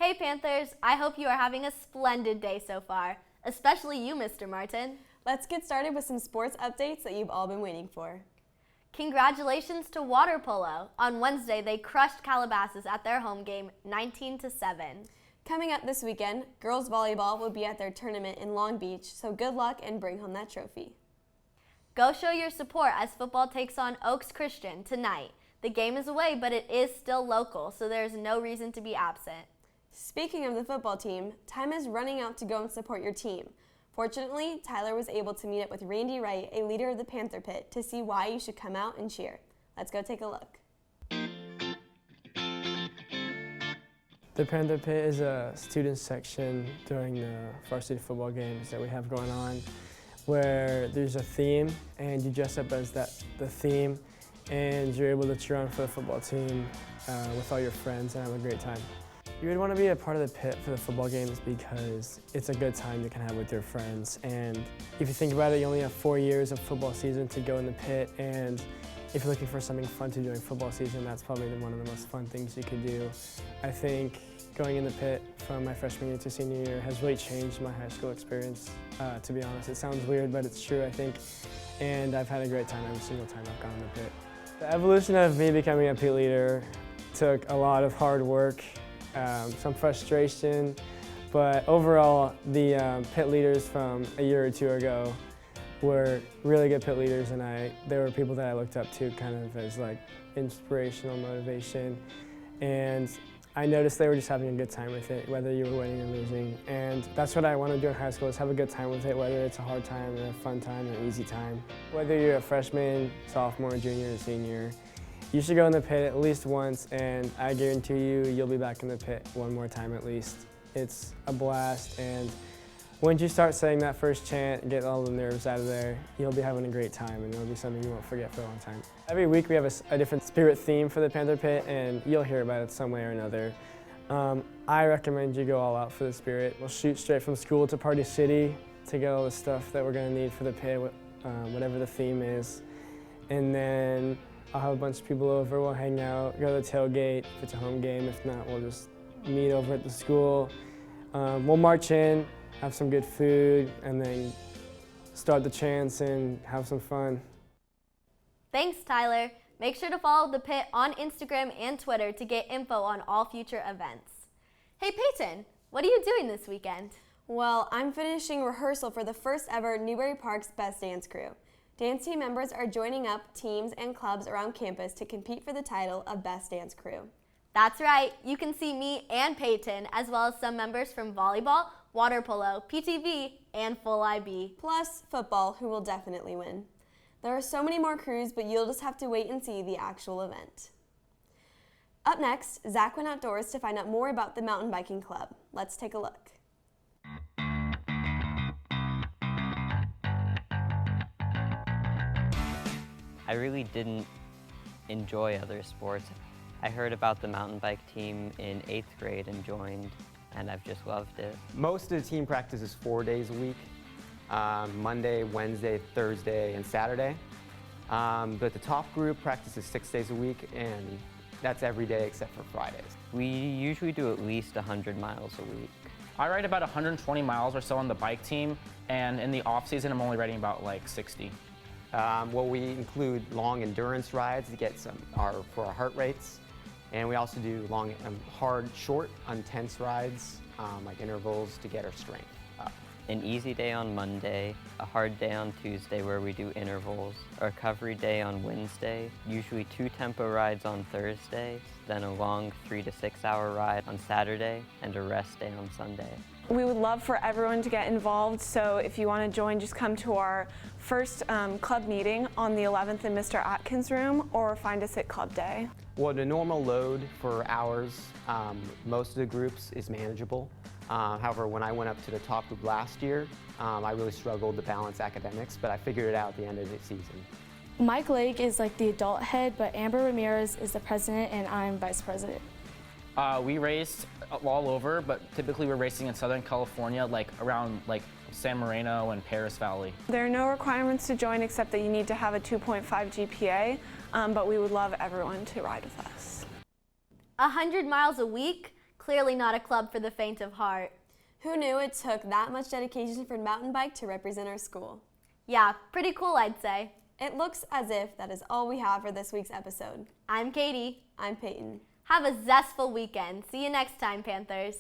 Hey Panthers, I hope you are having a splendid day so far, especially you, Mr. Martin. Let's get started with some sports updates that you've all been waiting for. Congratulations to water polo. On Wednesday, they crushed Calabasas at their home game 19-7. Coming up this weekend, girls volleyball will be at their tournament in Long Beach, so good luck and bring home that trophy. Go show your support as football takes on Oaks Christian tonight. The game is away, but it is still local, so there is no reason to be absent. Speaking of the football team, time is running out to go and support your team. Fortunately, Tyler was able to meet up with Randy Wright, a leader of the Panther Pit, to see why you should come out and cheer. Let's go take a look. The Panther Pit is a student section during the varsity football games that we have going on, where there's a theme and you dress up as the theme, and you're able to cheer on for the football team with all your friends and have a great time. You would want to be a part of the pit for the football games because it's a good time you can have with your friends. And if you think about it, you only have 4 years of football season to go in the pit, and if you're looking for something fun to do during football season, that's probably one of the most fun things you could do. I think going in the pit from my freshman year to senior year has really changed my high school experience, to be honest. It sounds weird, but it's true, I think. And I've had a great time every single time I've gone in the pit. The evolution of me becoming a pit leader took a lot of hard work, some frustration, but overall the pit leaders from a year or two ago were really good pit leaders, and they were people that I looked up to kind of as like inspirational motivation, and I noticed they were just having a good time with it, whether you were winning or losing, and that's what I want to do in high school, is have a good time with it, whether it's a hard time or a fun time or an easy time. Whether you're a freshman, sophomore, junior, or senior, you should go in the pit at least once, and I guarantee you'll be back in the pit one more time at least. It's a blast, and once you start saying that first chant and get all the nerves out of there, you'll be having a great time, and it'll be something you won't forget for a long time. Every week we have a different spirit theme for the Panther Pit, and you'll hear about it some way or another. I recommend you go all out for the spirit. We'll shoot straight from school to Party City to get all the stuff that we're going to need for the pit, whatever the theme is. And then I'll have a bunch of people over, we'll hang out, go to the tailgate if it's a home game. If not, we'll just meet over at the school. We'll march in, have some good food, and then start the chants and have some fun. Thanks, Tyler. Make sure to follow the pit on Instagram and Twitter to get info on all future events. Hey Peyton, what are you doing this weekend? Well, I'm finishing rehearsal for the first ever Newbury Park's Best Dance Crew. Dance team members are joining up teams and clubs around campus to compete for the title of Best Dance Crew. That's right, you can see me and Peyton, as well as some members from volleyball, water polo, PTV, and full IB. Plus football, who will definitely win. There are so many more crews, but you'll just have to wait and see the actual event. Up next, Zach went outdoors to find out more about the mountain biking club. Let's take a look. I really didn't enjoy other sports. I heard about the mountain bike team in 8th grade and joined, and I've just loved it. Most of the team practice is 4 days a week, Monday, Wednesday, Thursday, and Saturday. But the top group practices 6 days a week, and that's every day except for Fridays. We usually do at least 100 miles a week. I ride about 120 miles or so on the bike team, and in the off season I'm only riding about like 60. Well, we include long endurance rides to get for our heart rates, and we also do long, hard, short, intense rides, like intervals, to get our strength up. An easy day on Monday, a hard day on Tuesday where we do intervals, a recovery day on Wednesday, usually 2 tempo rides on Thursday, then a long 3 to 6 hour ride on Saturday, and a rest day on Sunday. We would love for everyone to get involved, so if you want to join, just come to our first club meeting on the 11th in Mr. Atkins' room, or find us at Club Day. Well, the normal load for hours, most of the groups is manageable. However, when I went up to the top group last year, I really struggled to balance academics, but I figured it out at the end of the season. Mike Lake is like the adult head, but Amber Ramirez is the president and I'm vice president. We raced all over, but typically we're racing in Southern California, like around San Marino and Paris Valley. There are no requirements to join except that you need to have a 2.5 GPA, but we would love everyone to ride with us. 100 miles a week? Clearly not a club for the faint of heart. Who knew it took that much dedication for mountain bike to represent our school? Yeah, pretty cool, I'd say. It looks as if that is all we have for this week's episode. I'm Katie. I'm Peyton. Have a zestful weekend. See you next time, Panthers.